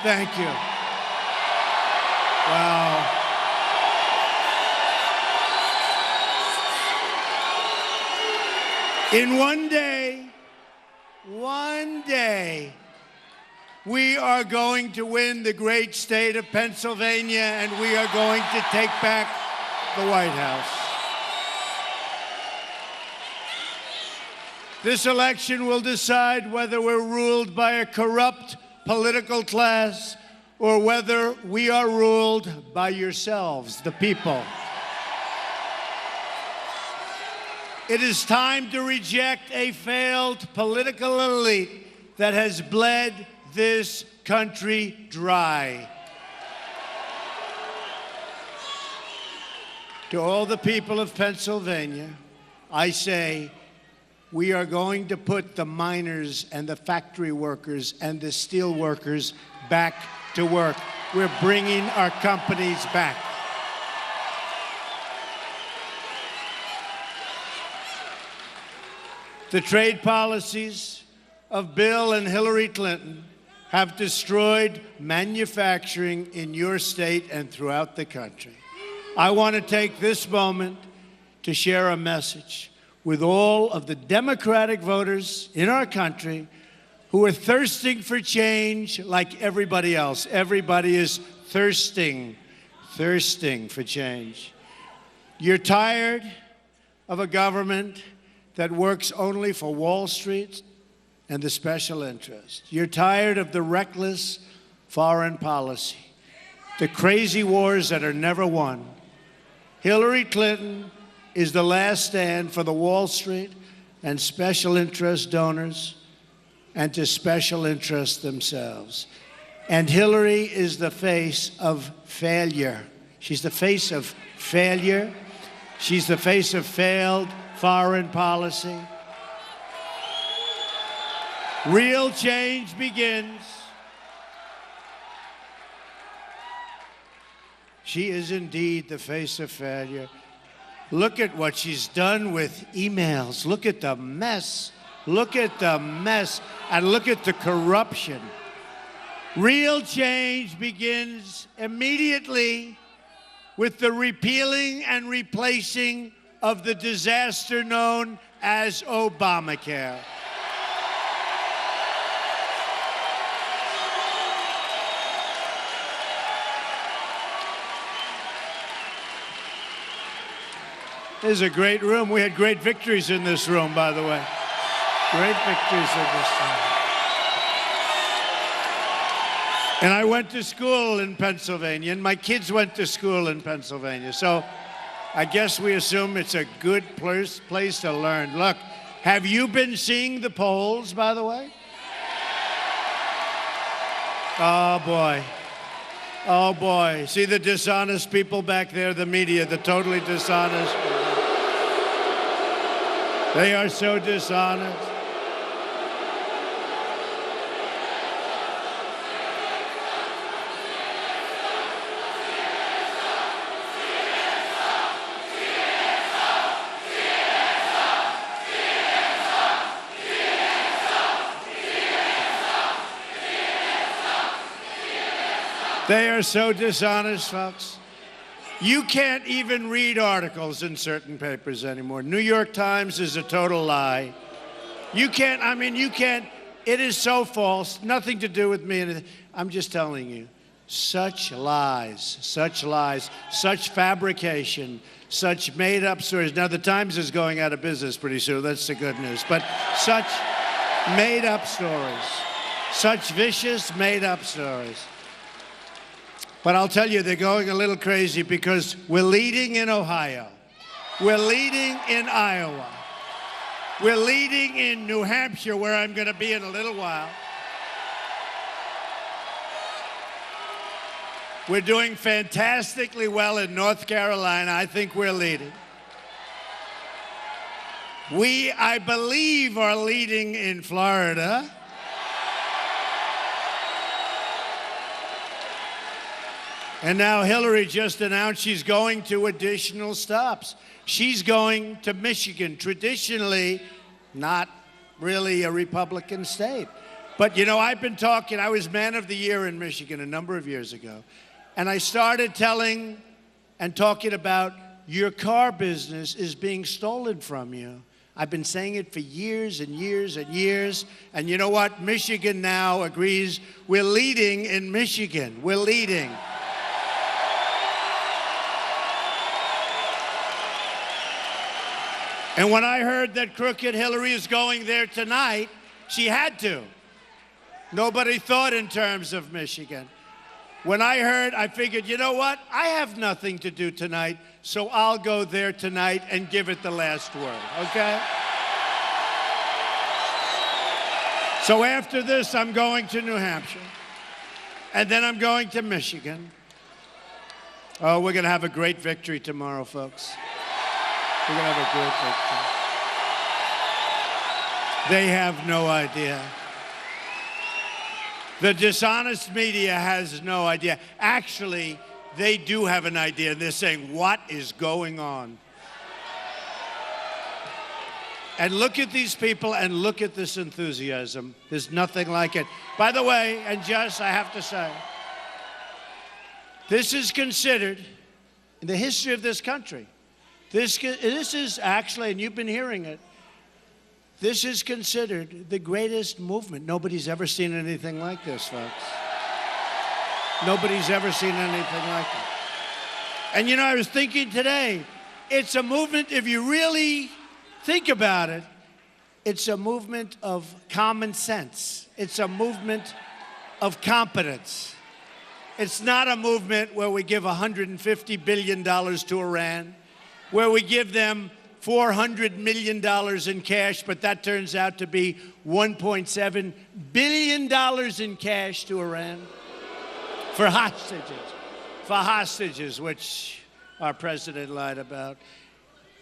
Thank you. Wow. In one day, we are going to win the great state of Pennsylvania, and we are going to take back the White House. This election will decide whether we're ruled by a corrupt political class or whether we are ruled by yourselves, the people. It is time to reject a failed political elite that has bled this country dry. To all the people of Pennsylvania, I say, we are going to put the miners and the factory workers and the steel workers back to work. We're bringing our companies back. The trade policies of Bill and Hillary Clinton have destroyed manufacturing in your state and throughout the country. I want to take this moment to share a message with all of the Democratic voters in our country who are thirsting for change like everybody else. Everybody is thirsting for change. You're tired of a government that works only for Wall Street and the special interests. You're tired of the reckless foreign policy, the crazy wars that are never won. Hillary Clinton is the last stand for the Wall Street and special interest donors and to special interests themselves. And Hillary is the face of failure. She's the face of failure. She's the face of failed foreign policy. Real change begins. She is indeed the face of failure. Look at what she's done with emails. Look at the mess. Look at the mess. And look at the corruption. Real change begins immediately with the repealing and replacing of the disaster known as Obamacare. This is a great room. We had great victories in this room, by the way. Great victories in this room. And I went to school in Pennsylvania, and my kids went to school in Pennsylvania. So I guess we assume it's a good place to learn. Look, have you been seeing the polls, by the way? Oh, boy. Oh, boy. See the dishonest people back there, the media, the totally dishonest people. They are so dishonest. They are so dishonest, folks. You can't even read articles in certain papers anymore. New York Times is a total lie. You can't, it is so false, nothing to do with me. I'm just telling you, such lies, such fabrication, such made-up stories. Now, the Times is going out of business pretty soon. That's the good news. But such made-up stories, such vicious made-up stories. But I'll tell you, they're going a little crazy because we're leading in Ohio. We're leading in Iowa. We're leading in New Hampshire, where I'm going to be in a little while. We're doing fantastically well in North Carolina. I think we're leading. We, I believe, are leading in Florida. And now Hillary just announced she's going to additional stops. She's going to Michigan, traditionally not really a Republican state. But, you know, I've been talking. I was Man of the Year in Michigan a number of years ago. And I started telling and talking about your car business is being stolen from you. I've been saying it for years and years and years. And you know what? Michigan now agrees. We're leading in Michigan. We're leading. And when I heard that crooked Hillary is going there tonight, she had to. Nobody thought in terms of Michigan. When I heard, I figured, you know what? I have nothing to do tonight, so I'll go there tonight and give it the last word, okay? So after this, I'm going to New Hampshire, and then I'm going to Michigan. Oh, we're going to have a great victory tomorrow, folks. We're going to have a great victory. They have no idea. The dishonest media has no idea. Actually, they do have an idea. They're saying, what is going on? And look at these people and look at this enthusiasm. There's nothing like it. By the way, and Jess, I have to say, this is considered, in the history of this country, this is actually, and you've been hearing it, this is considered the greatest movement. Nobody's ever seen anything like this, folks. Nobody's ever seen anything like it. And you know, I was thinking today, it's a movement, if you really think about it, it's a movement of common sense. It's a movement of competence. It's not a movement where we give $150 billion to Iran, where we give them $400 million in cash, but that turns out to be $1.7 billion in cash to Iran for hostages, which our president lied about.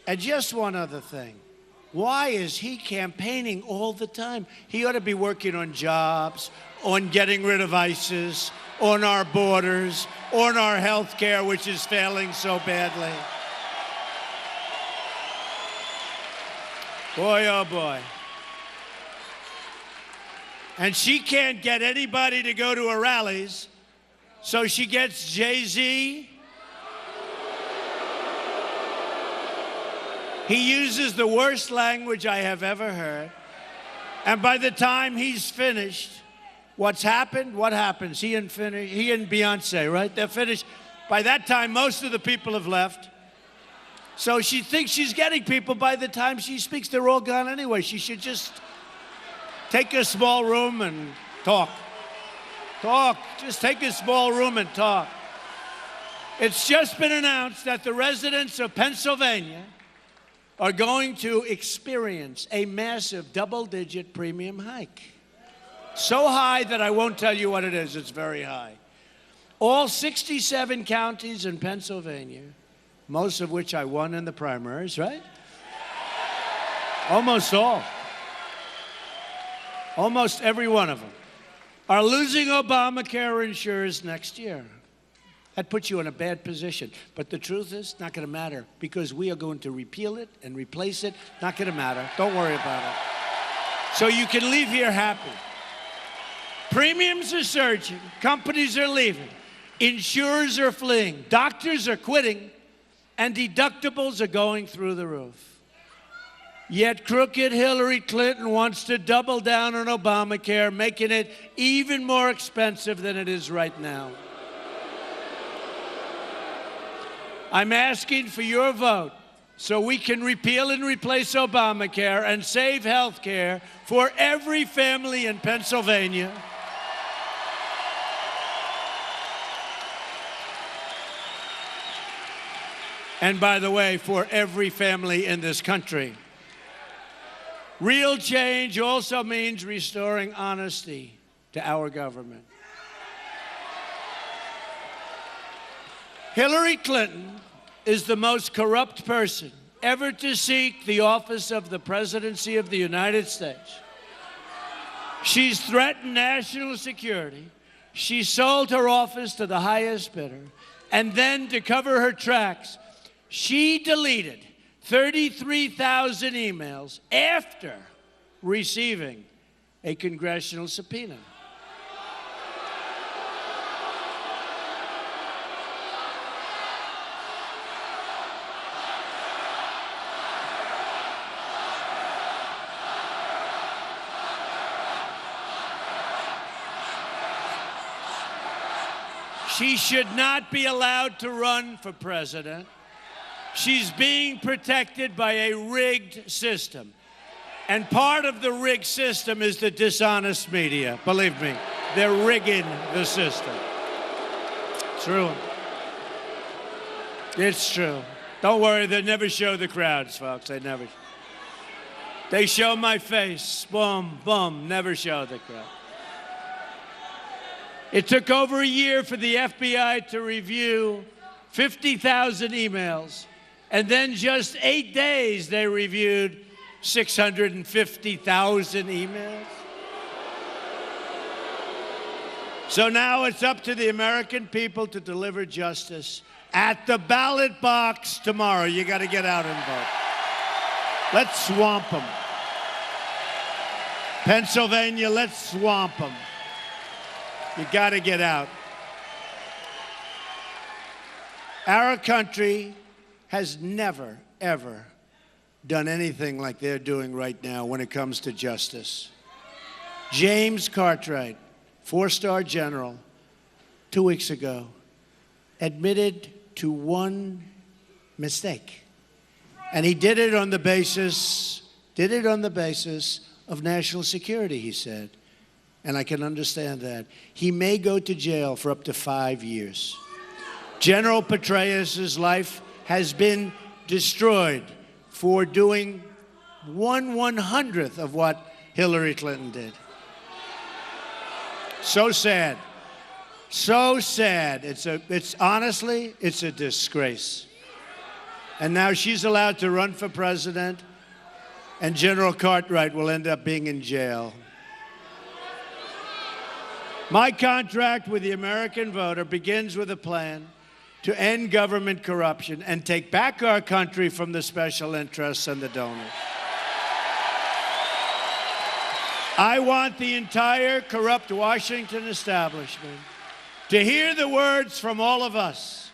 And just one other thing. Why is he campaigning all the time? He ought to be working on jobs, on getting rid of ISIS, on our borders, on our health care, which is failing so badly. Boy, oh boy. And she can't get anybody to go to her rallies, so she gets Jay-Z. He uses the worst language I have ever heard. And by the time he's finished, what's happened? What happens? He and Beyonce, right? They're finished. By that time, most of the people have left. So she thinks she's getting people. By the time she speaks, they're all gone anyway. She should just take a small room and talk. Talk. Just take a small room and talk. It's just been announced that the residents of Pennsylvania are going to experience a massive double-digit premium hike. So high that I won't tell you what it is. It's very high. All 67 counties in Pennsylvania, most of which I won in the primaries, right? Almost all. Almost every one of them are losing Obamacare insurers next year. That puts you in a bad position. But the truth is, not going to matter, because we are going to repeal it and replace it. Not going to matter. Don't worry about it. So you can leave here happy. Premiums are surging. Companies are leaving. Insurers are fleeing. Doctors are quitting. And deductibles are going through the roof. Yet crooked Hillary Clinton wants to double down on Obamacare, making it even more expensive than it is right now. I'm asking for your vote so we can repeal and replace Obamacare and save health care for every family in Pennsylvania. And by the way, for every family in this country. Real change also means restoring honesty to our government. Hillary Clinton is the most corrupt person ever to seek the office of the presidency of the United States. She's threatened national security. She sold her office to the highest bidder. And then, to cover her tracks, she deleted 33,000 emails after receiving a congressional subpoena. She should not be allowed to run for president. She's being protected by a rigged system. And part of the rigged system is the dishonest media. Believe me, they're rigging the system. True. It's true. Don't worry, they never show the crowds, folks. They never. They show my face. Boom, boom, never show the crowd. It took over a year for the FBI to review 50,000 emails, and then just 8 days they reviewed 650,000 emails. So now it's up to the American people to deliver justice at the ballot box tomorrow. You got to get out and vote. Let's swamp them. Pennsylvania, let's swamp them. You got to get out. Our country has never, ever done anything like they're doing right now when it comes to justice. James Cartwright, 4-star general, 2 weeks ago, admitted to one mistake. And he did it on the basis of national security, he said. And I can understand that. He may go to jail for up to 5 years. General Petraeus' life has been destroyed for doing 1/100th of what Hillary Clinton did. So sad. So sad. Honestly, it's a disgrace. And now she's allowed to run for president, and General Cartwright will end up being in jail. My contract with the American voter begins with a plan to end government corruption and take back our country from the special interests and the donors. I want the entire corrupt Washington establishment to hear the words from all of us.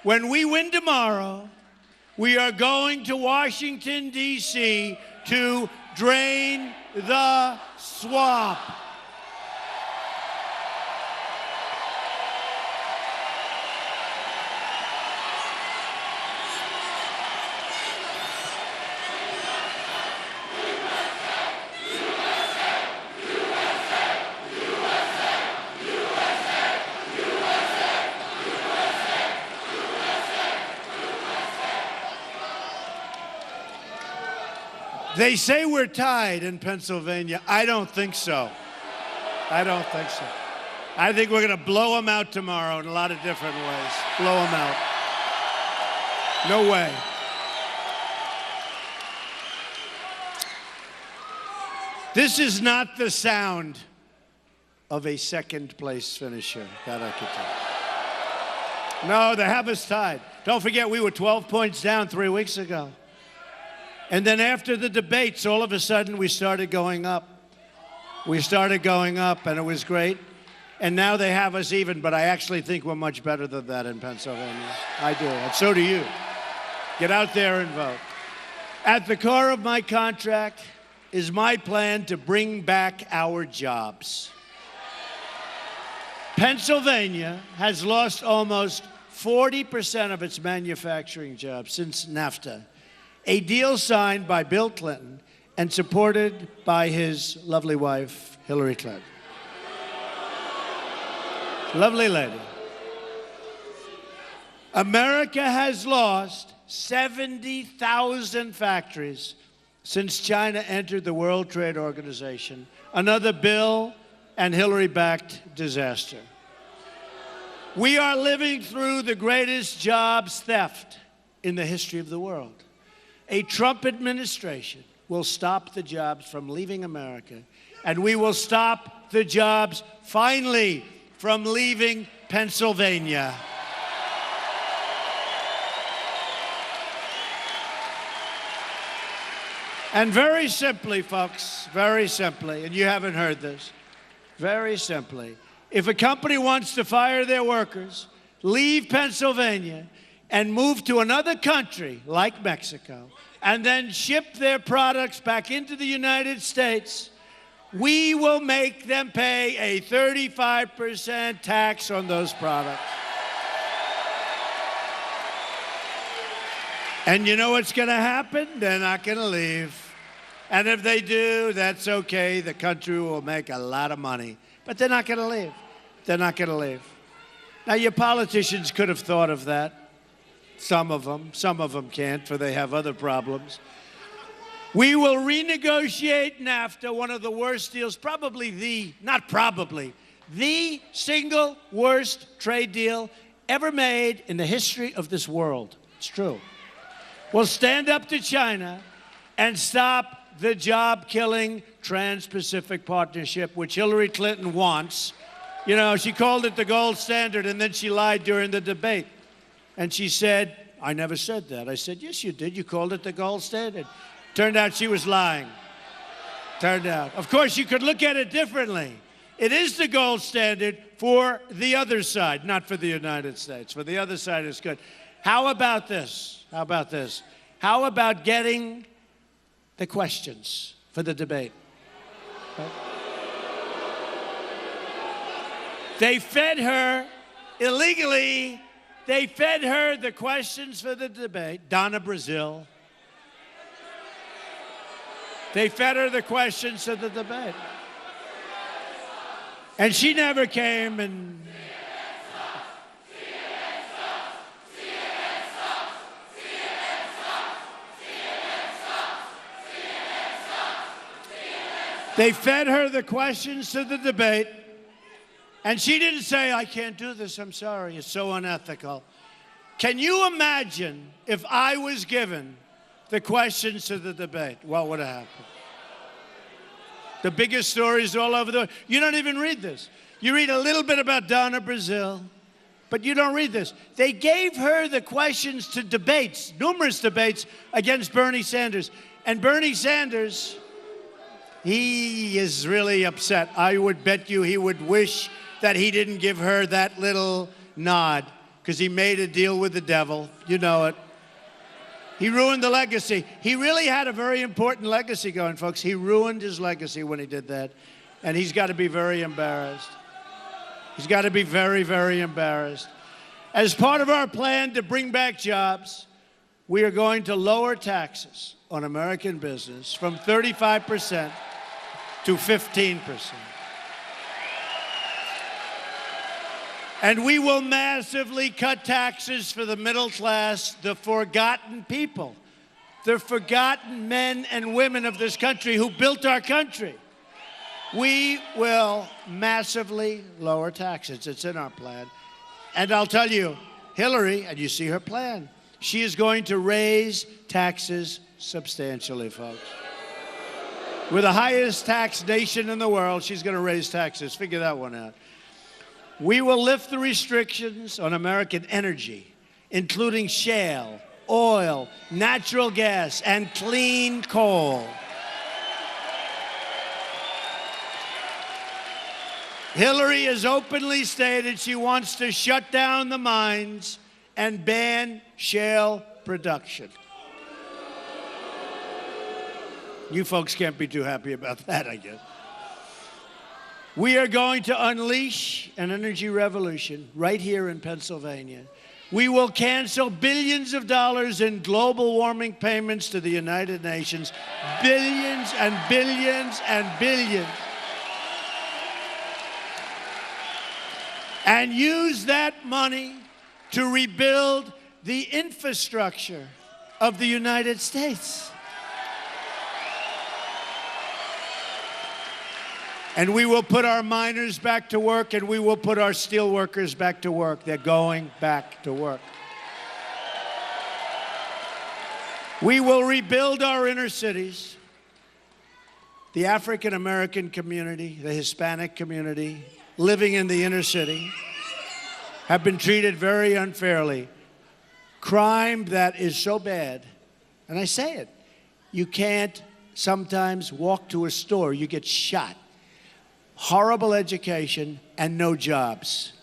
When we win tomorrow, we are going to Washington, D.C. to drain the swamp. They say we're tied in Pennsylvania. I don't think so. I don't think so. I think we're going to blow them out tomorrow in a lot of different ways. Blow them out. No way. This is not the sound of a second-place finisher, that I can tell. No, they have us tied. Don't forget, we were 12 points down 3 weeks ago. And then after the debates, all of a sudden, we started going up. We started going up, and it was great. And now they have us even, but I actually think we're much better than that in Pennsylvania. I do, and so do you. Get out there and vote. At the core of my contract is my plan to bring back our jobs. Pennsylvania has lost almost 40% of its manufacturing jobs since NAFTA, a deal signed by Bill Clinton and supported by his lovely wife, Hillary Clinton. Lovely lady. America has lost 70,000 factories since China entered the World Trade Organization, another Bill and Hillary-backed disaster. We are living through the greatest jobs theft in the history of the world. A Trump administration will stop the jobs from leaving America, and we will stop the jobs, finally, from leaving Pennsylvania. And very simply, folks, very simply, and you haven't heard this, very simply, if a company wants to fire their workers, leave Pennsylvania, and move to another country like Mexico, and then ship their products back into the United States, we will make them pay a 35% tax on those products. And you know what's going to happen? They're not going to leave. And if they do, that's okay. The country will make a lot of money. But they're not going to leave. They're not going to leave. Now, your politicians could have thought of that. Some of them can't, for they have other problems. We will renegotiate NAFTA, one of the worst deals, the single worst trade deal ever made in the history of this world. It's true. We'll stand up to China and stop the job-killing Trans-Pacific Partnership, which Hillary Clinton wants. You know, she called it the gold standard, and then she lied during the debate. And she said, I never said that. I said, yes, you did. You called it the gold standard. Turned out she was lying. Turned out. Of course, you could look at it differently. It is the gold standard for the other side, not for the United States. For the other side, it's good. How about this? How about this? How about getting the questions for the debate? They fed her illegally. They fed her the questions for the debate. Donna Brazile. They fed her the questions for the debate. And she never came and... They fed her the questions to the debate, and she didn't say, I can't do this, I'm sorry, it's so unethical. Can you imagine if I was given the questions to the debate? What would have happened? The biggest stories all over the world. You don't even read this. You read a little bit about Donna Brazile, but you don't read this. They gave her the questions to debates, numerous debates against Bernie Sanders. And Bernie Sanders... he is really upset. I would bet you he would wish that he didn't give her that little nod, because he made a deal with the devil. You know it. He ruined the legacy. He really had a very important legacy going, folks. He ruined his legacy when he did that. And he's got to be very embarrassed. He's got to be very, very embarrassed. As part of our plan to bring back jobs, we are going to lower taxes on American business from 35% to 15%. And we will massively cut taxes for the middle class, the forgotten people, the forgotten men and women of this country who built our country. We will massively lower taxes. It's in our plan. And I'll tell you, Hillary, and you see her plan, she is going to raise taxes substantially, folks. We're the highest tax nation in the world. She's going to raise taxes. Figure that one out. We will lift the restrictions on American energy, including shale, oil, natural gas, and clean coal. Hillary has openly stated she wants to shut down the mines and ban shale production. You folks can't be too happy about that, I guess. We are going to unleash an energy revolution right here in Pennsylvania. We will cancel billions of dollars in global warming payments to the United Nations. Billions and billions and billions. And use that money to rebuild the infrastructure of the United States. And we will put our miners back to work, and we will put our steel workers back to work. They're going back to work. We will rebuild our inner cities. The African American community, the Hispanic community, living in the inner city, have been treated very unfairly. Crime that is so bad, and I say it, you can't sometimes walk to a store, you get shot. Horrible education and no jobs.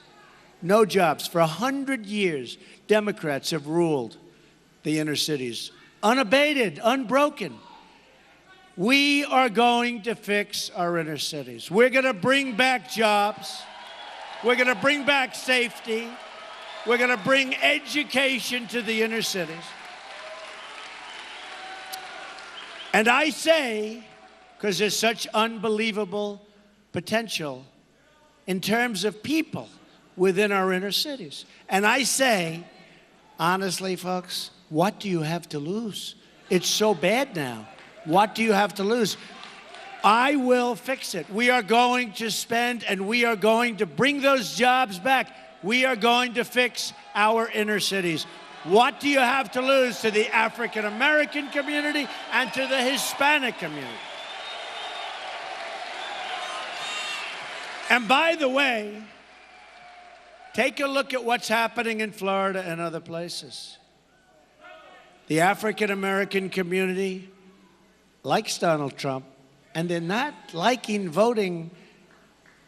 No jobs. For 100 years, Democrats have ruled the inner cities, unabated, unbroken. We are going to fix our inner cities. We're going to bring back jobs. We're going to bring back safety. We're going to bring education to the inner cities. And I say, because there's such unbelievable potential in terms of people within our inner cities. And I say, honestly, folks, what do you have to lose? It's so bad now. What do you have to lose? I will fix it. We are going to spend and we are going to bring those jobs back. We are going to fix our inner cities. What do you have to lose to the African American community and to the Hispanic community? And by the way, take a look at what's happening in Florida and other places. The African American community likes Donald Trump, and they're not liking voting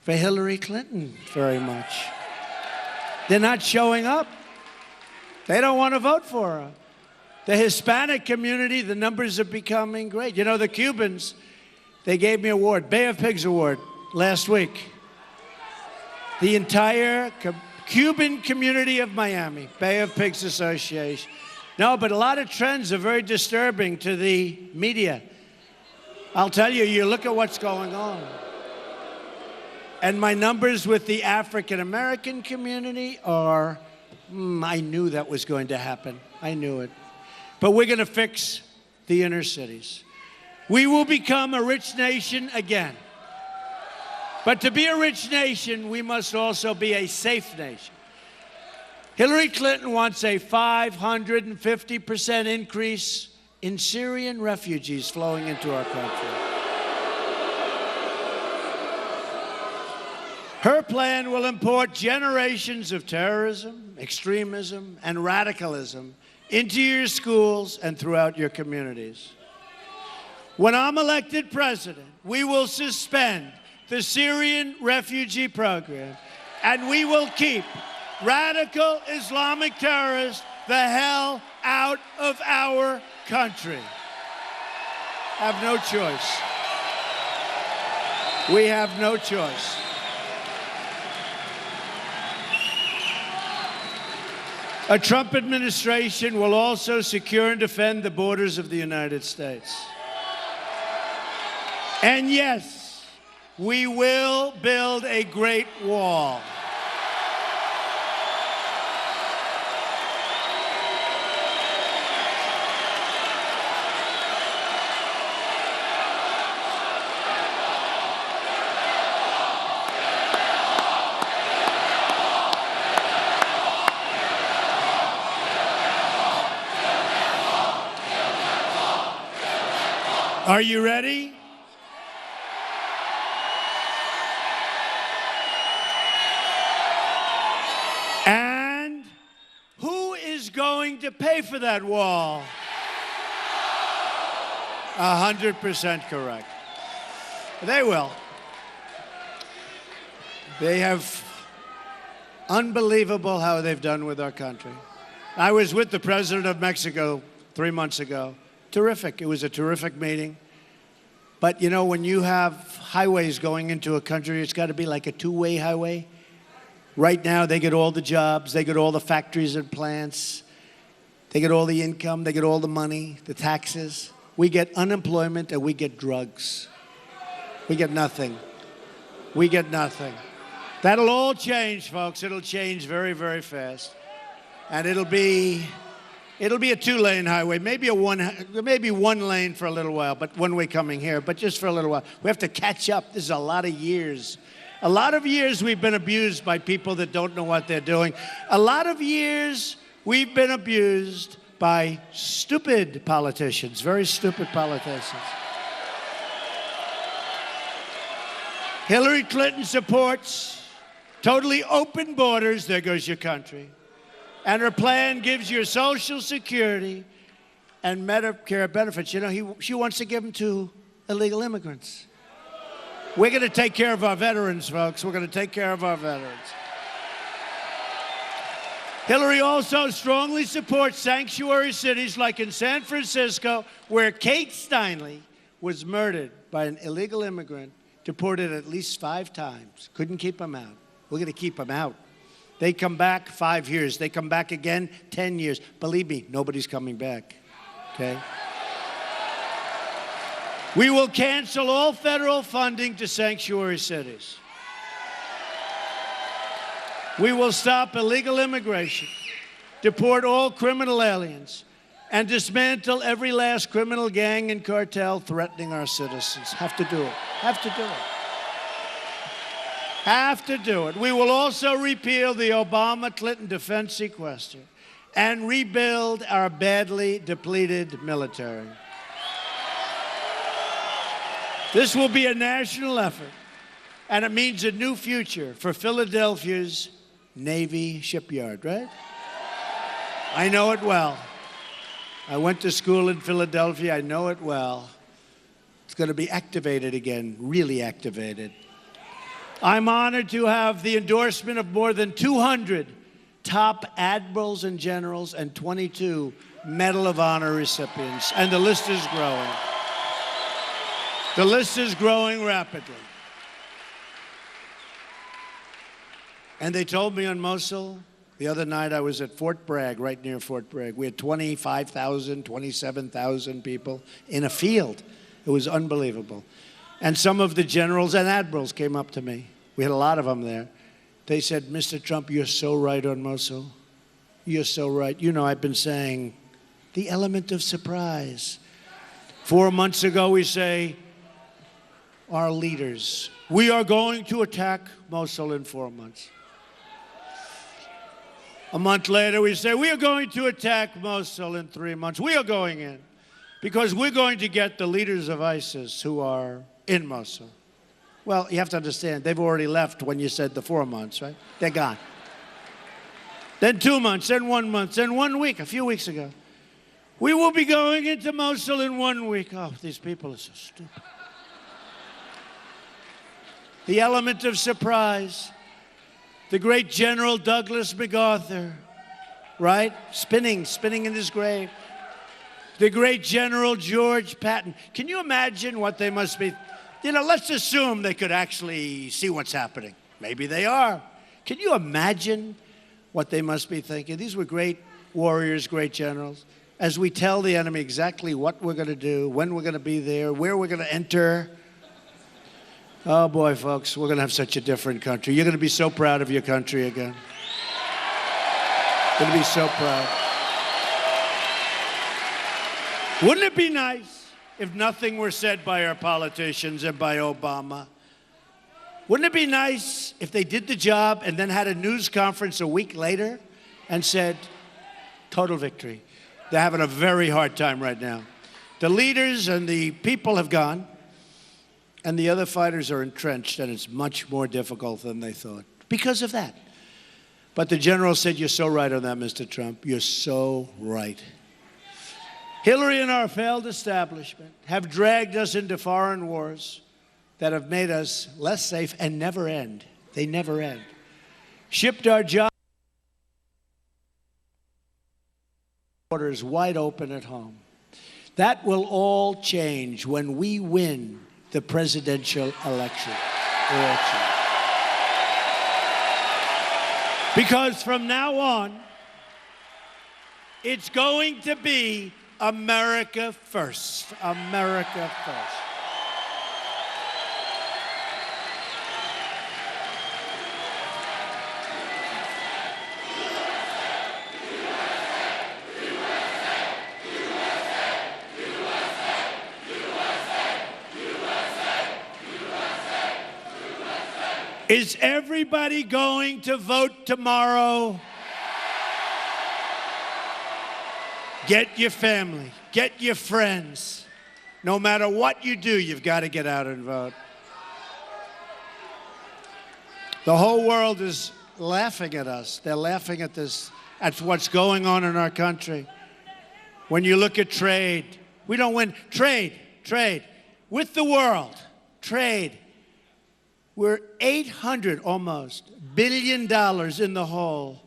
for Hillary Clinton very much. They're not showing up. They don't want to vote for her. The Hispanic community, the numbers are becoming great. You know, the Cubans, they gave me an award, Bay of Pigs Award, last week. The entire Cuban community of Miami, Bay of Pigs Association. No, but a lot of trends are very disturbing to the media. I'll tell you, you look at what's going on. And my numbers with the African American community are, I knew that was going to happen. I knew it. But we're going to fix the inner cities. We will become a rich nation again. But to be a rich nation, we must also be a safe nation. Hillary Clinton wants a 550% increase in Syrian refugees flowing into our country. Her plan will import generations of terrorism, extremism, and radicalism into your schools and throughout your communities. When I'm elected president, we will suspend the Syrian refugee program, and we will keep radical Islamic terrorists the hell out of our country. Have no choice. We have no choice. A Trump administration will also secure and defend the borders of the United States. And yes, we will build a great wall. Are you ready? And who is going to pay for that wall? 100% correct. They will. They have unbelievable how they've done with our country. I was with the president of Mexico 3 months ago. Terrific. It was a terrific meeting. But, you know, when you have highways going into a country, it's got to be like a two-way highway. Right now, they get all the jobs. They get all the factories and plants. They get all the income. They get all the money, the taxes. We get unemployment, and we get drugs. We get nothing. We get nothing. That'll all change, folks. It'll change very, very fast. And it'll be a two-lane highway, maybe one lane for a little while, but one way coming here, but just for a little while. We have to catch up. This is a lot of years. A lot of years we've been abused by people that don't know what they're doing. A lot of years we've been abused by stupid politicians, very stupid politicians. Hillary Clinton supports totally open borders. There goes your country. And her plan gives you Social Security and Medicare benefits, you know, she wants to give them to illegal immigrants. We're going to take care of our veterans, folks. We're going to take care of our veterans. Hillary also strongly supports sanctuary cities like in San Francisco, where Kate Steinle was murdered by an illegal immigrant, deported at least 5 times. Couldn't keep them out. We're going to keep them out. They come back 5 years. They come back again 10 years. Believe me, nobody's coming back, okay? We will cancel all federal funding to sanctuary cities. We will stop illegal immigration, deport all criminal aliens, and dismantle every last criminal gang and cartel threatening our citizens. Have to do it. Have to do it. Have to do it. We will also repeal the Obama-Clinton defense sequester and rebuild our badly depleted military. This will be a national effort, and it means a new future for Philadelphia's Navy shipyard, right? I know it well. I went to school in Philadelphia. I know it well. It's going to be activated again, really activated. I'm honored to have the endorsement of more than 200 top admirals and generals and 22 Medal of Honor recipients, and the list is growing. The list is growing rapidly. And they told me on Mosul, the other night I was at Fort Bragg, right near Fort Bragg. We had 25,000, 27,000 people in a field. It was unbelievable. And some of the generals and admirals came up to me. We had a lot of them there. They said, Mr. Trump, you're so right on Mosul. You're so right. You know, I've been saying the element of surprise. 4 months ago, we say, our leaders, we are going to attack Mosul in 4 months. A month later, we say, we are going to attack Mosul in 3 months. We are going in because we're going to get the leaders of ISIS who are in Mosul. Well, you have to understand, they've already left when you said the 4 months, right? They're gone. Then 2 months, then 1 month, then 1 week, a few weeks ago. We will be going into Mosul in 1 week. Oh, these people are so stupid. The element of surprise. The great General Douglas MacArthur, right? Spinning in his grave. The great General George Patton. Can you imagine what they must be? You know, let's assume they could actually see what's happening. Maybe they are. Can you imagine what they must be thinking? These were great warriors, great generals. As we tell the enemy exactly what we're going to do, when we're going to be there, where we're going to enter. Oh, boy, folks, we're going to have such a different country. You're going to be so proud of your country again. You're going to be so proud. Wouldn't it be nice if nothing were said by our politicians and by Obama? Wouldn't it be nice if they did the job and then had a news conference a week later and said, total victory? They're having a very hard time right now. The leaders and the people have gone. And the other fighters are entrenched, and it's much more difficult than they thought because of that. But the general said, you're so right on that, Mr. Trump. You're so right. Hillary and our failed establishment have dragged us into foreign wars that have made us less safe and never end. They never end. Shipped our jobs borders wide open at home. That will all change when we win the presidential election. Because from now on, it's going to be America first. America first. Is everybody going to vote tomorrow? Get your family, get your friends. No matter what you do, you've got to get out and vote. The whole world is laughing at us. They're laughing at this, at what's going on in our country. When you look at trade, we don't win. Trade with the world, trade. We're $800 almost billion in the hole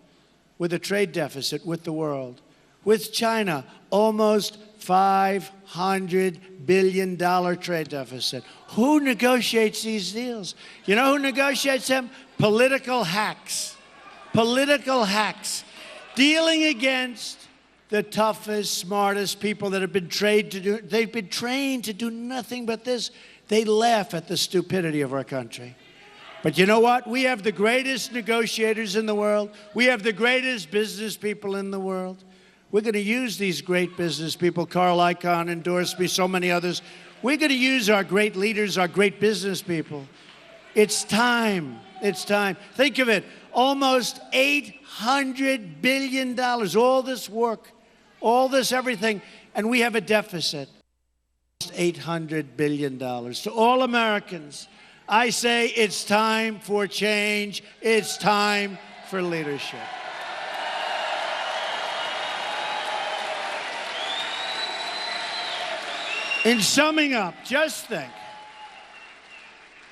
with a trade deficit with the world. With China, almost $500 billion trade deficit. Who negotiates these deals? You know who negotiates them? Political hacks. Political hacks. Dealing against the toughest, smartest people that have been trained to do, they've been trained to do nothing but this. They laugh at the stupidity of our country. But you know what? We have the greatest negotiators in the world. We have the greatest business people in the world. We're going to use these great business people. Carl Icahn endorsed me, so many others. We're going to use our great leaders, our great business people. It's time. It's time. Think of it. Almost $800 billion. All this work, all this everything, and we have a deficit. $800 billion. To all Americans, I say it's time for change. It's time for leadership. In summing up, just think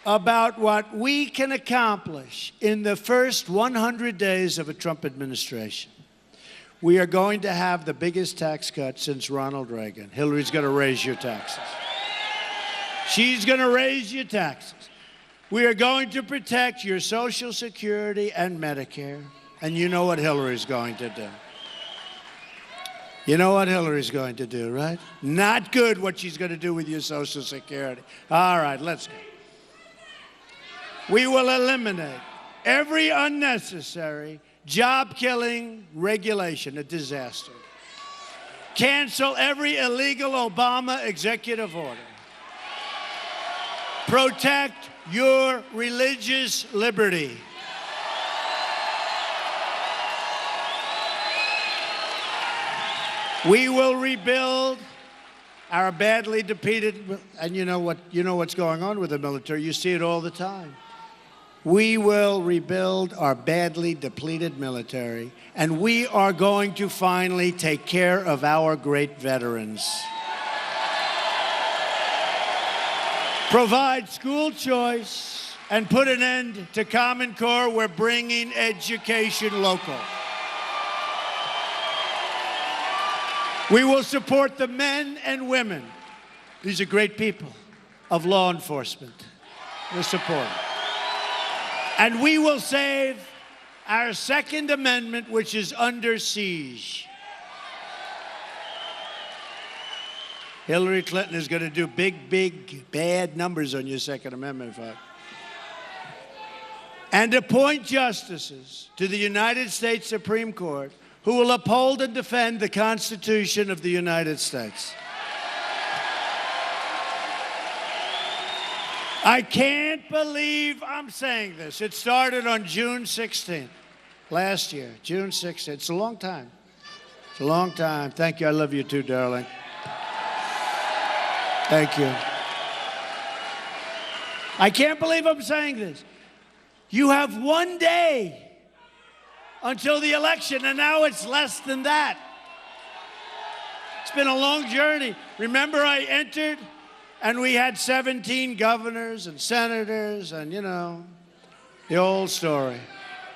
about what we can accomplish in the first 100 days of a Trump administration. We are going to have the biggest tax cut since Ronald Reagan. Hillary's going to raise your taxes. She's going to raise your taxes. We are going to protect your Social Security and Medicare. And you know what Hillary's going to do. You know what Hillary's going to do, right? Not good what she's going to do with your Social Security. All right, let's go. We will eliminate every unnecessary job-killing regulation, a disaster. Cancel every illegal Obama executive order. Protect your religious liberty. We will rebuild our badly depleted, and you know what's going on with the military. You see it all the time. We will rebuild our badly depleted military, and we are going to finally take care of our great veterans. Provide school choice and put an end to Common Core. We're bringing education local. We will support the men and women. These are great people of law enforcement. We'll support them. And we will save our Second Amendment, which is under siege. Hillary Clinton is going to do big, bad numbers on your Second Amendment vote. And appoint justices to the United States Supreme Court who will uphold and defend the Constitution of the United States. I can't believe I'm saying this. It started on June 16th, last year, June 16th. It's a long time. It's a long time. Thank you. I love you too, darling. Thank you. I can't believe I'm saying this. You have one day until the election, and now it's less than that. It's been a long journey. Remember, I entered, and we had 17 governors and senators, and, you know, the old story.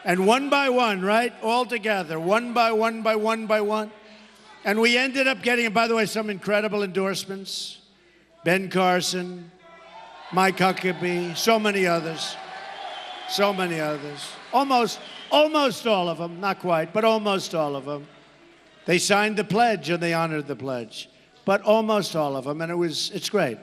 And one by one, right, all together, one by one by one by one. And we ended up getting, and by the way, some incredible endorsements. Ben Carson, Mike Huckabee, so many others. So many others. Almost all of them, not quite, but almost all of them. They signed the pledge and they honored the pledge. But almost all of them, and it's great.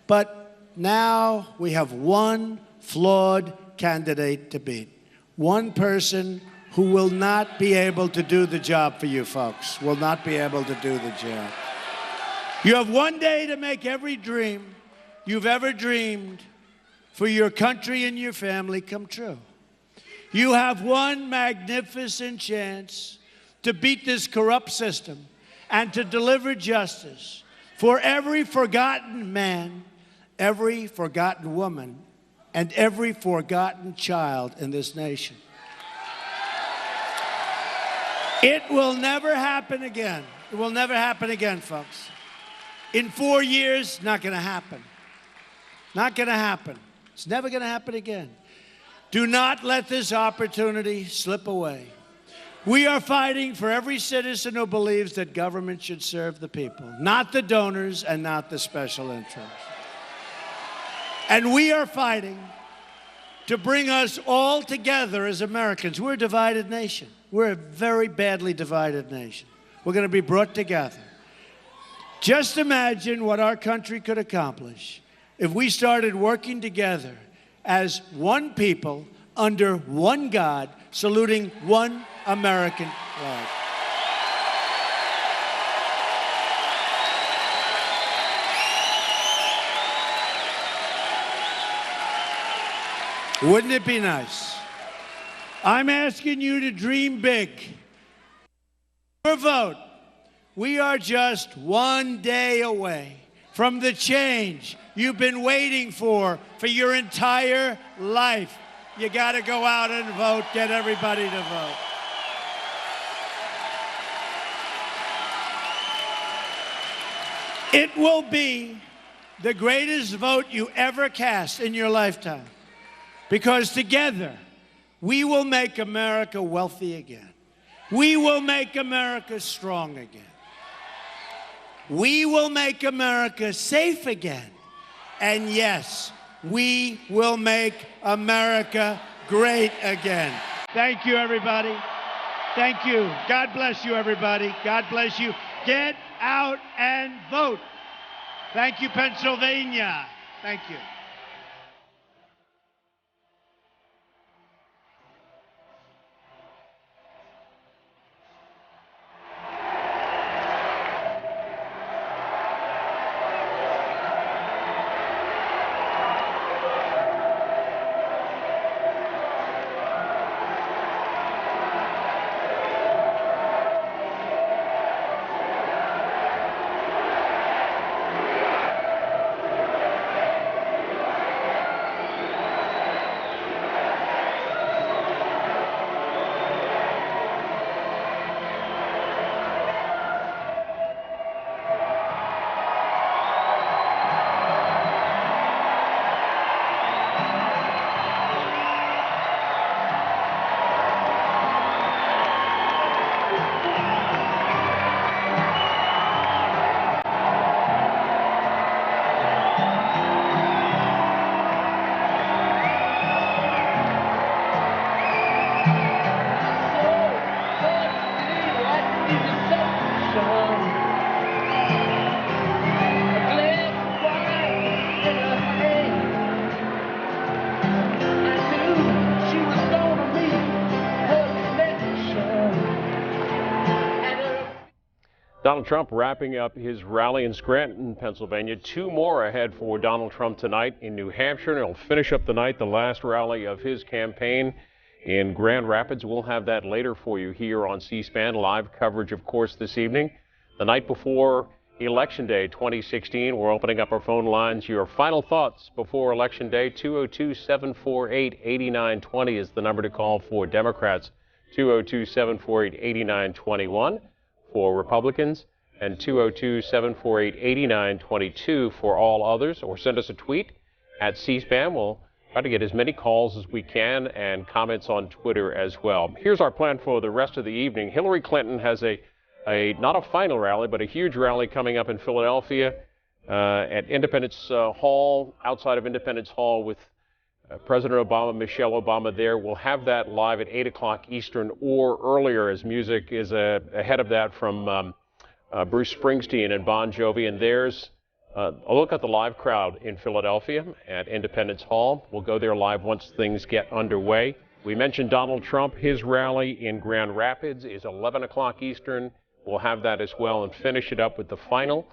But now we have one flawed candidate to beat. One person who will not be able to do the job for you folks, will not be able to do the job. You have one day to make every dream you've ever dreamed for your country and your family come true. You have one magnificent chance to beat this corrupt system and to deliver justice for every forgotten man, every forgotten woman, and every forgotten child in this nation. It will never happen again. It will never happen again, folks. In 4 years, not going to happen. Not going to happen. It's never going to happen again. Do not let this opportunity slip away. We are fighting for every citizen who believes that government should serve the people, not the donors and not the special interests. And we are fighting to bring us all together as Americans. We're a divided nation. We're a very badly divided nation. We're going to be brought together. Just imagine what our country could accomplish if we started working together as one people under one God, saluting one American flag. Wouldn't it be nice? I'm asking you to dream big. Your vote. We are just one day away from the change you've been waiting for your entire life. You got to go out and vote. Get everybody to vote. It will be the greatest vote you ever cast in your lifetime, because together we will make America wealthy again. We will make America strong again. We will make America safe again. And yes, we will make America great again. Thank you, everybody. Thank you. God bless you, everybody. God bless you. Get out and vote. Thank you, Pennsylvania. Thank you. Donald Trump wrapping up his rally in Scranton, Pennsylvania. Two more ahead for Donald Trump tonight in New Hampshire, and he'll finish up the night, the last rally of his campaign in Grand Rapids. We'll have that later for you here on C-SPAN. Live coverage, of course, this evening. The night before Election Day 2016, we're opening up our phone lines. Your final thoughts before Election Day, 202-748-8920 is the number to call for Democrats, 202-748-8921 for Republicans, and 202-748-8922 for all others, or send us a tweet at C-SPAN. We'll try to get as many calls as we can and comments on Twitter as well. Here's our plan for the rest of the evening. Hillary Clinton has not a final rally, but a huge rally coming up in Philadelphia at Independence Hall, outside of Independence Hall, with President Obama, Michelle Obama there. We'll have that live at 8 o'clock Eastern or earlier, as music is ahead of that from Bruce Springsteen and Bon Jovi. And there's a look at the live crowd in Philadelphia at Independence Hall. We'll go there live once things get underway. We mentioned Donald Trump. His rally in Grand Rapids is 11 o'clock Eastern. We'll have that as well and finish it up with the final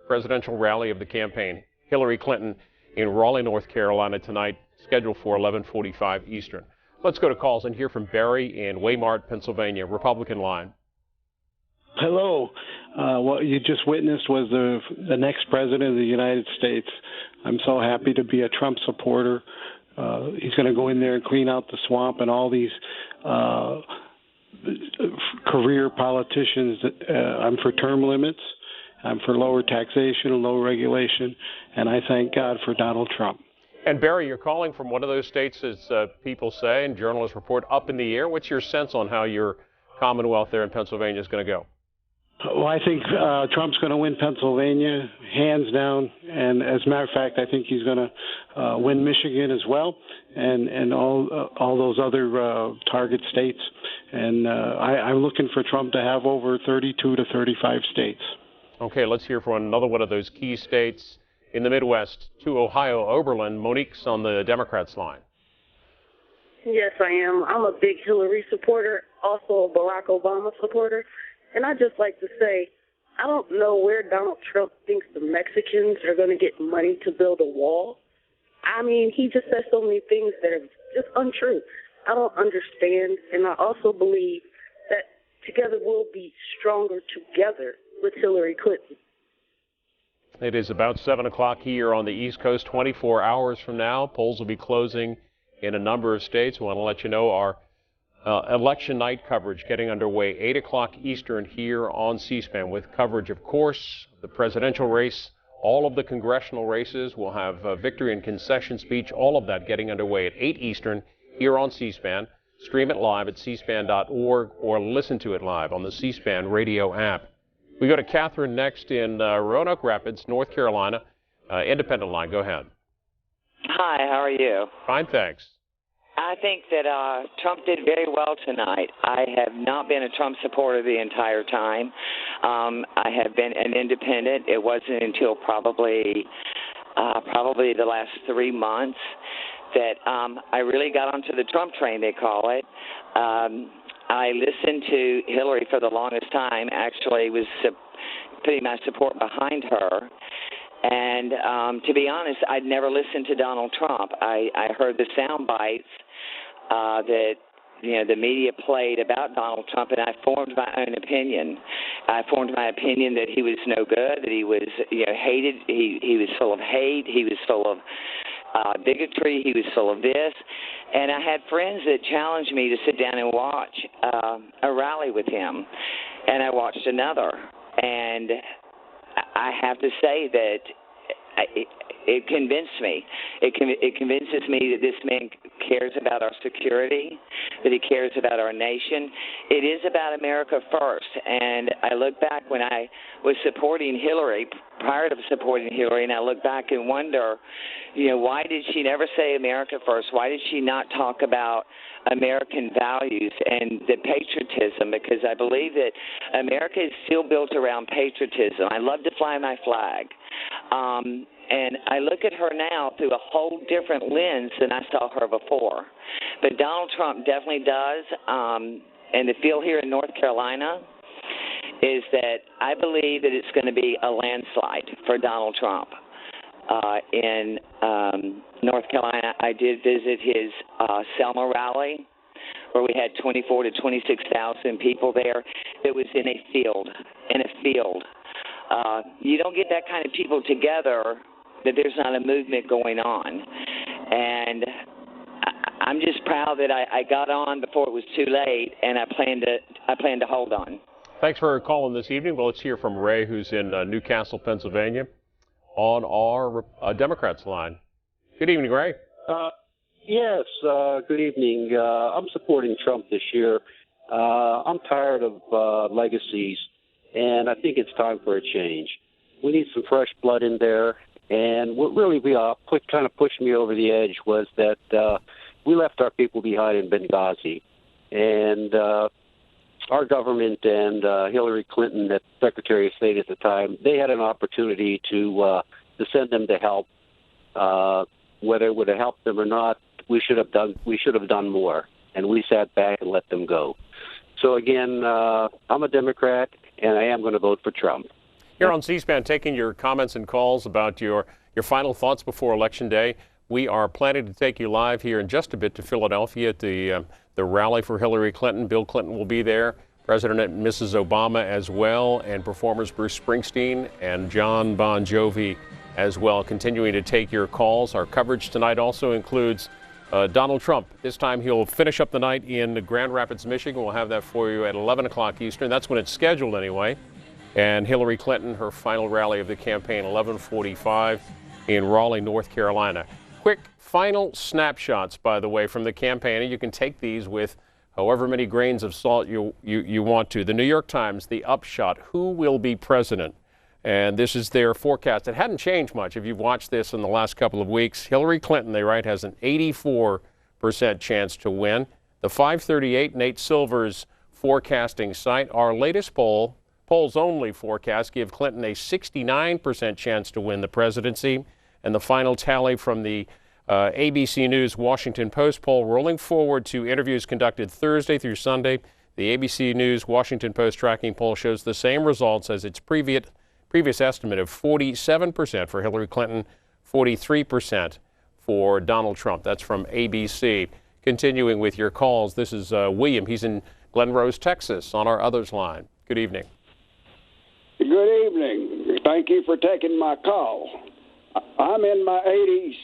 presidential rally of the campaign. Hillary Clinton in Raleigh, North Carolina tonight, scheduled for 11:45 Eastern. Let's go to calls and hear from Barry in Waymart, Pennsylvania, Republican line. Hello. What you just witnessed was the next president of the United States. I'm so happy to be a Trump supporter. He's going to go in there and clean out the swamp and all these career politicians. I'm for term limits. I'm for lower taxation and low regulation, and I thank God for Donald Trump. And Barry, you're calling from one of those states, as people say, and journalists report, up in the air. What's your sense on how your Commonwealth there in Pennsylvania is going to go? Well, I think Trump's going to win Pennsylvania, hands down. And as a matter of fact, I think he's going to win Michigan as well, and all those other target states. And I'm looking for Trump to have over 32 to 35 states. Okay, let's hear from another one of those key states in the Midwest, to Ohio, Oberlin. Monique's on the Democrats line. Yes, I am. I'm a big Hillary supporter, also a Barack Obama supporter. And I'd just like to say, I don't know where Donald Trump thinks the Mexicans are going to get money to build a wall. I mean, he just says so many things that are just untrue. I don't understand. And I also believe that together we'll be stronger together with Hillary Clinton. It is about 7 o'clock here on the East Coast. 24 hours from now, polls will be closing in a number of states. We want to let you know our election night coverage getting underway, 8 o'clock Eastern here on C-SPAN, with coverage, of course, the presidential race, all of the congressional races. We'll have victory and concession speech, all of that getting underway at 8 Eastern here on C-SPAN. Stream it live at cspan.org or listen to it live on the C-SPAN radio app. We go to Catherine next in Roanoke Rapids, North Carolina. Independent line, go ahead. Hi, how are you? Fine, thanks. I think that Trump did very well tonight. I have not been a Trump supporter the entire time. I have been an independent. It wasn't until probably the last 3 months that I really got onto the Trump train, they call it. I listened to Hillary for the longest time, actually was putting my support behind her. And to be honest, I'd never listened to Donald Trump. I heard the sound bites that the media played about Donald Trump, and I formed my own opinion. I formed my opinion that he was no good, that he was hated. He was full of hate. He was full of bigotry. He was full of this. And I had friends that challenged me to sit down and watch a rally with him, and I watched another. And I have to say that it convinced me. It convinces me that this man cares about our security, that he cares about our nation. It is about America first. And I look back when I was supporting Hillary, prior to supporting Hillary, and I look back and wonder, why did she never say America first? Why did she not talk about American values and the patriotism? Because I believe that America is still built around patriotism. I love to fly my flag. And I look at her now through a whole different lens than I saw her before. But Donald Trump definitely does. And the feel here in North Carolina is that I believe that it's going to be a landslide for Donald Trump. In North Carolina, I did visit his Selma rally, where we had 24 to 26,000 people there. It was in a field. You don't get that kind of people together that there's not a movement going on. And I'm just proud that I got on before it was too late, and I plan to hold on. Thanks for calling this evening. Well, let's hear from Ray, who's in Newcastle, Pennsylvania, on our Democrats line. Good evening, Ray. Yes, good evening. I'm supporting Trump this year. I'm tired of legacies, and I think it's time for a change. We need some fresh blood in there. And what really kind of pushed me over the edge was that we left our people behind in Benghazi. And our government and Hillary Clinton, the Secretary of State at the time, they had an opportunity to send them to help. Whether it would have helped them or not, we should have done more. And we sat back and let them go. So again, I'm a Democrat, and I am going to vote for Trump. Here on C-SPAN, taking your comments and calls about your final thoughts before Election Day. We are planning to take you live here in just a bit to Philadelphia at the rally for Hillary Clinton. Bill Clinton will be there, President and Mrs. Obama as well, and performers Bruce Springsteen and John Bon Jovi as well, continuing to take your calls. Our coverage tonight also includes Donald Trump, this time he'll finish up the night in Grand Rapids, Michigan. We'll have that for you at 11 o'clock Eastern. That's when it's scheduled anyway. And Hillary Clinton, her final rally of the campaign, 11:45 in Raleigh, North Carolina. Quick final snapshots, by the way, from the campaign. And you can take these with however many grains of salt you want to. The New York Times, the upshot, who will be president? And this is their forecast. It hadn't changed much if you've watched this in the last couple of weeks. Hillary Clinton, they write, has an 84% chance to win. The 538, Nate Silver's forecasting site, our latest polls only forecast, give Clinton a 69% chance to win the presidency. And the final tally from the ABC News Washington Post poll, rolling forward to interviews conducted Thursday through Sunday. The ABC News Washington Post tracking poll shows the same results as its previous estimate of 47% for Hillary Clinton, 43% for Donald Trump. That's from ABC. Continuing with your calls, this is William. He's in Glen Rose, Texas, on our others line. Good evening. Good evening. Thank you for taking my call. I'm in my 80s.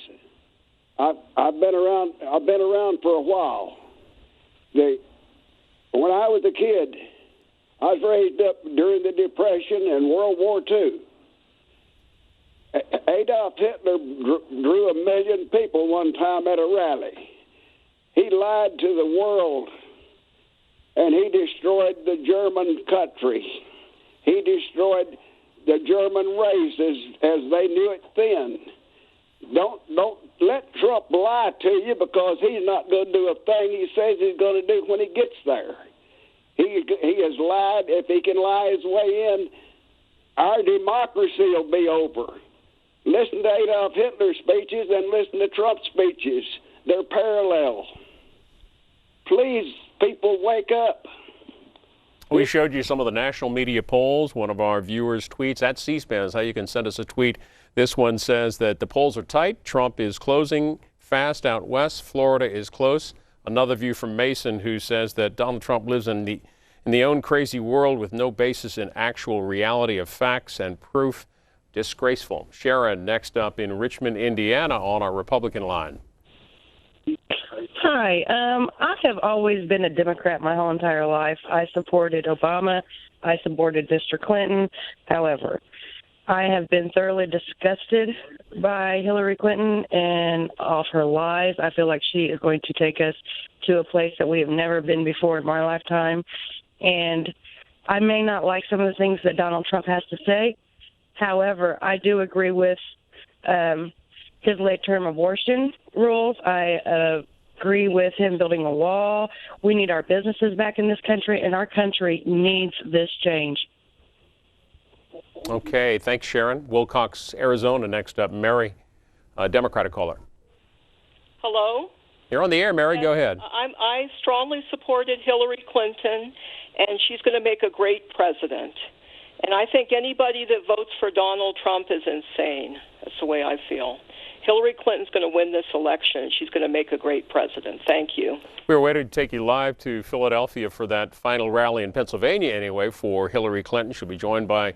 I've been around for a while. When I was a kid, I was raised up during the Depression and World War II. Adolf Hitler drew 1 million people one time at a rally. He lied to the world, and he destroyed the German country. He destroyed the German race as they knew it then. Don't let Trump lie to you, because he's not going to do a thing he says he's going to do when he gets there. He has lied. If he can lie his way in, our democracy will be over. Listen to Adolf Hitler's speeches and listen to Trump's speeches. They're parallel. Please, people, wake up. We showed you some of the national media polls. One of our viewers tweets at C-SPAN is how you can send us a tweet. This one says that the polls are tight. Trump is closing fast out west. Florida is close. Another view from Mason, who says that Donald Trump lives in the own crazy world with no basis in actual reality of facts and proof. Disgraceful. Sharon, next up in Richmond, Indiana, on our Republican line. Hi. I have always been a Democrat my whole entire life. I supported Obama. I supported Mr. Clinton. However, I have been thoroughly disgusted by Hillary Clinton and all of her lies. I feel like she is going to take us to a place that we have never been before in my lifetime. And I may not like some of the things that Donald Trump has to say. However, I do agree with his late-term abortion rules. I agree with him building a wall. We need our businesses back in this country, and our country needs this change. Okay, thanks, Sharon. Wilcox, Arizona, next up. Mary, Democratic caller. Hello? You're on the air, Mary. Go ahead. I strongly supported Hillary Clinton, and she's going to make a great president. And I think anybody that votes for Donald Trump is insane. That's the way I feel. Hillary Clinton's going to win this election. She's going to make a great president. Thank you. We were waiting to take you live to Philadelphia for that final rally in Pennsylvania anyway for Hillary Clinton. She'll be joined by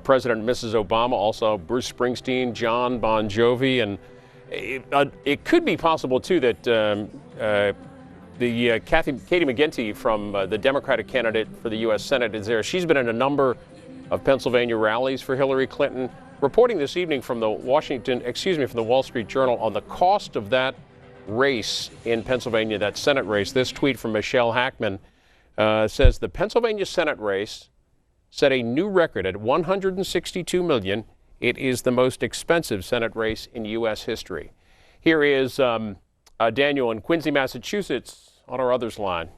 President and Mrs. Obama, also Bruce Springsteen, John Bon Jovi, and it could be possible, too, that Katie McGinty from the Democratic candidate for the U.S. Senate is there. She's been in a number of Pennsylvania rallies for Hillary Clinton. Reporting this evening from the Wall Street Journal on the cost of that race in Pennsylvania, that Senate race. This tweet from Michelle Hackman says the Pennsylvania Senate race set a new record at $162 million. It is the most expensive Senate race in U.S. history. Here is Daniel in Quincy, Massachusetts, on our others line.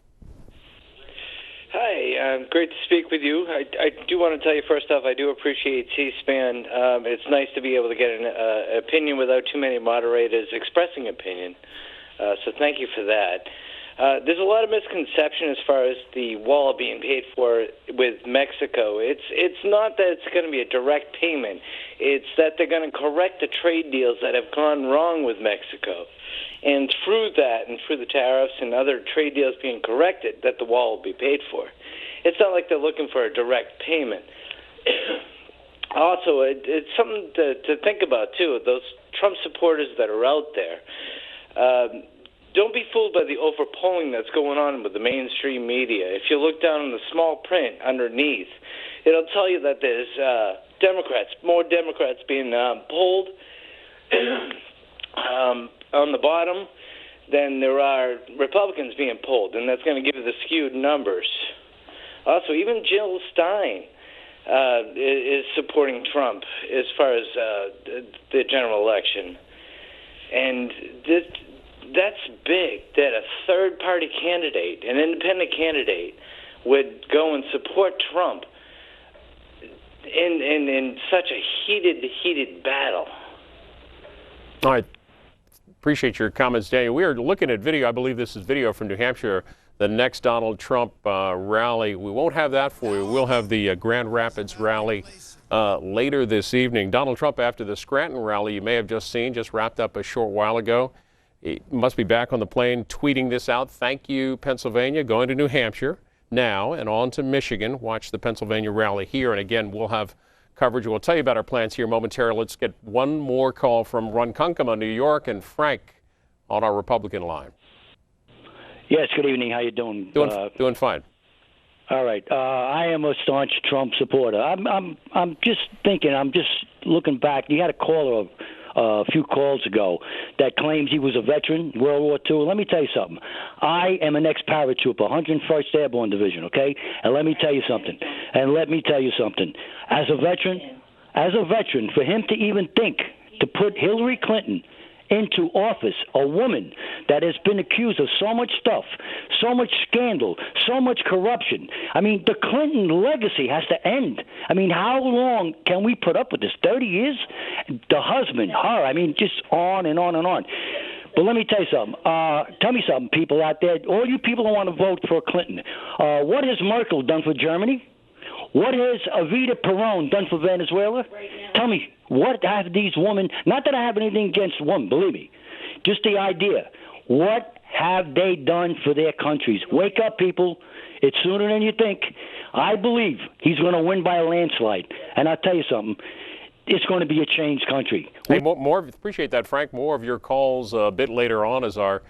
Hi, great to speak with you. I do want to tell you first off, I do appreciate C-SPAN. It's nice to be able to get an opinion without too many moderators expressing opinion. So thank you for that. There's a lot of misconception as far as the wall being paid for with Mexico. It's not that it's going to be a direct payment. It's that they're going to correct the trade deals that have gone wrong with Mexico. And through that and through the tariffs and other trade deals being corrected, that the wall will be paid for. It's not like they're looking for a direct payment. Also, it's something to think about, too, those Trump supporters that are out there. don't be fooled by the overpolling that's going on with the mainstream media. If you look down in the small print underneath, it'll tell you that there's more Democrats being polled on the bottom than there are Republicans being polled, and that's going to give you the skewed numbers. Also, even Jill Stein is supporting Trump as far as the general election. And that's big that a third-party candidate, an independent candidate, would go and support Trump in such a heated battle. All right. Appreciate your comments, Daniel. We are looking at video. I believe this is video from New Hampshire, the next Donald Trump rally. We won't have that for you. We'll have the Grand Rapids rally later this evening. Donald Trump, after the Scranton rally you may have just seen, just wrapped up a short while ago. He must be back on the plane tweeting this out. Thank you, Pennsylvania. Going to New Hampshire now and on to Michigan. Watch the Pennsylvania rally here. And again, we'll have coverage. We'll tell you about our plans here momentarily. Let's get one more call from Ronkonkoma, New York, and Frank on our Republican line. Yes, good evening. How you doing? Doing fine. All right. I am a staunch Trump supporter. I'm just thinking. I'm just looking back. You had a caller a few calls ago that claims he was a veteran, World War II. Let me tell you something. I am an ex-paratrooper, 101st Airborne Division, okay? And let me tell you something. As a veteran, for him to even think to put Hillary Clinton into office, a woman that has been accused of so much stuff, so much scandal, so much corruption. I mean, the Clinton legacy has to end. I mean, how long can we put up with this? 30 years? The husband, her, I mean, just on and on and on. But let me tell you something. Tell me something, people out there. All you people who want to vote for Clinton. What has Merkel done for Germany? What has Evita Peron done for Venezuela? Tell me, what have these women, not that I have anything against women, believe me, just the idea, what have they done for their countries? Wake up, people. It's sooner than you think. I believe he's going to win by a landslide. And I'll tell you something, it's going to be a changed country. Hey, appreciate that, Frank. More of your calls a bit later on as our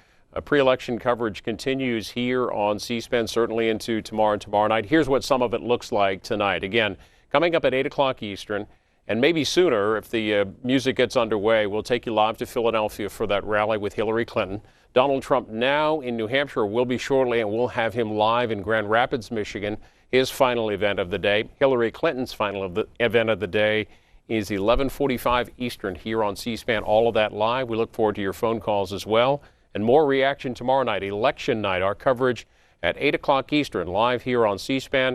pre-election coverage continues here on C-SPAN, certainly into tomorrow and tomorrow night. Here's what some of it looks like tonight. Again, coming up at 8 o'clock Eastern, and maybe sooner if the music gets underway, we'll take you live to Philadelphia for that rally with Hillary Clinton. Donald Trump now in New Hampshire will be shortly, and we'll have him live in Grand Rapids, Michigan, his final event of the day. Hillary Clinton's final event of the day is 11:45 Eastern here on C-SPAN. All of that live. We look forward to your phone calls as well. And more reaction tomorrow night, election night. Our coverage at 8 o'clock Eastern, live here on C-SPAN.